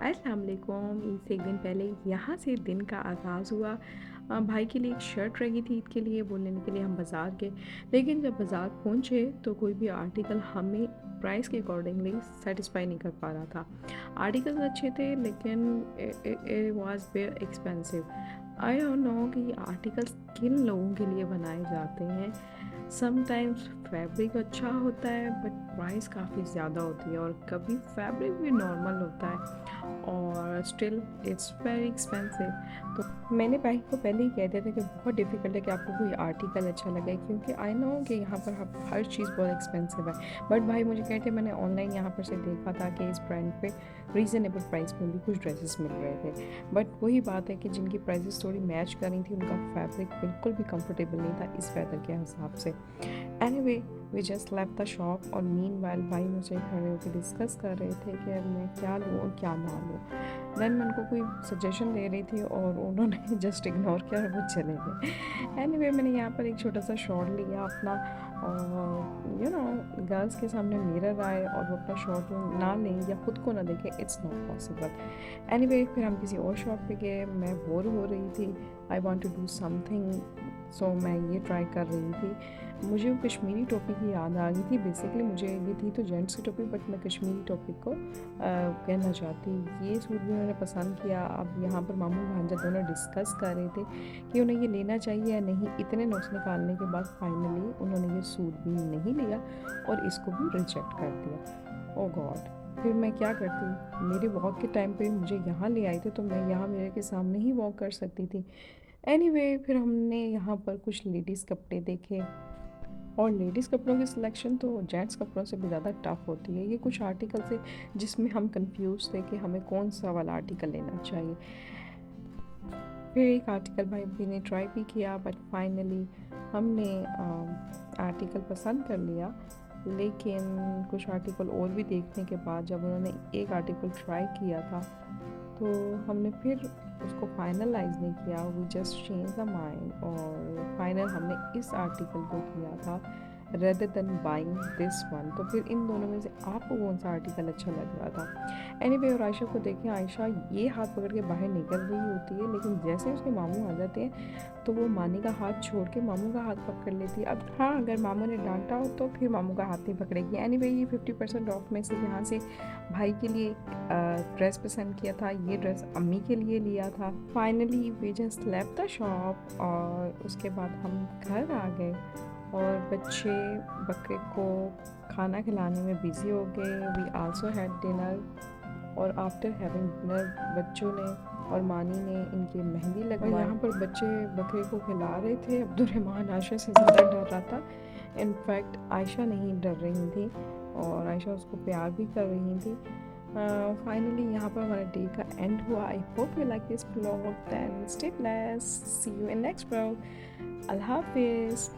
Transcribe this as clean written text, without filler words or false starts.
अस्सलाम वालेकुम। ईद से एक दिन पहले यहाँ से दिन का आगाज़ हुआ। भाई के लिए एक शर्ट रह गई थी ईद के लिए, वो लेने के लिए हम बाज़ार गए। लेकिन जब बाज़ार पहुँचे तो कोई भी आर्टिकल हमें प्राइस के अकॉर्डिंगली सेटिस्फाई नहीं कर पा रहा था। आर्टिकल्स अच्छे थे लेकिन it was very expensive. I don't know कि ये आर्टिकल्स किन लोगों के लिए बनाए जाते हैं। समटाइम्स फैब्रिक अच्छा होता है बट प्राइस काफ़ी ज़्यादा होती है, और कभी फैब्रिक भी नॉर्मल होता है और स्टिल इट्स वेरी एक्सपेंसिव। तो मैंने भाई को पहले ही कह दिया था कि बहुत डिफ़िकल्ट है कि आपको कोई आर्टिकल अच्छा लगे, क्योंकि आई नो कि यहाँ पर हर चीज़ बहुत एक्सपेंसिव है। बट भाई मुझे कहते मैंने ऑनलाइन यहाँ पर से देखा था कि इस ब्रांड पे रीज़नेबल प्राइस में भी कुछ ड्रेसेस मिल रहे थे। बट वही बात है कि जिनकी प्राइसेस थोड़ी मैच कर रही थी उनका फैब्रिक बिल्कुल भी कंफर्टेबल नहीं था इस वेदर के हिसाब से। Anyway we just left the shop, और मीनवाइल भाई मुझे खड़े होकर डिस्कस कर रहे थे कि अब मैं क्या लूँ और क्या ना लूँ। देन मैं उनको कोई सजेशन दे रही थी और उन्होंने जस्ट इग्नोर किया और वो चले गए। एनीवे मैंने यहाँ पर एक छोटा सा शॉट लिया अपना, और गर्ल्स के सामने मिरर आए और वो अपना शॉट ना लें या खुद को ना देखें, इट्स नॉट पॉसिबल। एनीवे फिर हम किसी और शॉप पे गए। मैं बोर हो रही थी, I want to do something, so मैं ये ट्राई कर रही थी। मुझे वो कश्मीरी टोपी की याद आ गई थी। बेसिकली मुझे ये थी तो जेंट्स की टोपी, बट मैं कश्मीरी टोपी को कहना चाहती। ये सूट भी उन्होंने पसंद किया। अब यहाँ पर मामू भांजा दोनों डिस्कस कर रहे थे कि उन्हें ये लेना चाहिए या नहीं। इतने नोट्स निकालने के बाद फाइनली उन्होंने ये सूट भी नहीं लिया और इसको भी रिजेक्ट कर दिया। ओ गॉड, फिर मैं क्या करती? मेरे वॉक के टाइम पे मुझे यहाँ ले आए थे तो मैं यहाँ मेरे के सामने ही वॉक कर सकती थी। एनीवे फिर हमने यहाँ पर कुछ लेडीज़ कपड़े देखे, और लेडीज़ कपड़ों की सिलेक्शन तो जेंट्स कपड़ों से भी ज़्यादा टफ होती है। ये कुछ आर्टिकल थे जिसमें हम कंफ्यूज थे कि हमें कौन सा वाला आर्टिकल लेना चाहिए। फिर एक आर्टिकल भाई भी ने ट्राई भी किया, बट फाइनली हमने आर्टिकल पसंद कर लिया। लेकिन कुछ आर्टिकल और भी देखने के बाद जब उन्होंने एक आर्टिकल ट्राई किया था तो हमने फिर उसको फाइनलाइज नहीं किया। We just change the mind, और फाइनल हमने इस आर्टिकल को किया था rather than buying this one. तो फिर इन दोनों में से आपको कौन सा आर्टिकल अच्छा लग रहा था? एनीवे और आयशा को देखें, आयशा ये हाथ पकड़ के बाहर निकल रही होती है, लेकिन जैसे उसके मामू आ जाते हैं तो वो मानी का हाथ छोड़ के मामू का हाथ पकड़ लेती है। अब हाँ, अगर मामू ने डांटा हो तो फिर मामू का हाथ नहीं पकड़ेगी। एनीवे ये 50% ऑफ में से यहाँ से भाई के लिए ड्रेस पसंद किया था, ये ड्रेस अम्मी के लिए लिया था। Finally we just left the shop, और उसके बाद हम घर आ गए और बच्चे बकरे को खाना खिलाने में बिज़ी हो गए। वी आल्सो हैड डिनर, और आफ्टर हैविंग डिनर बच्चों ने और मानी ने इनकी मेहंदी लगवाई। और यहाँ पर बच्चे बकरे को खिला रहे थे। अब्दुर्रहमान आयशा से ज़्यादा डर रहा था। इनफैक्ट आयशा नहीं डर रही थी और आयशा उसको प्यार भी कर रही थी। फाइनली यहाँ पर हमारा डे का एंड हुआ। I hope you like this vlog, then stay blessed, see you in next vlog. अल्लाह हाफिज़।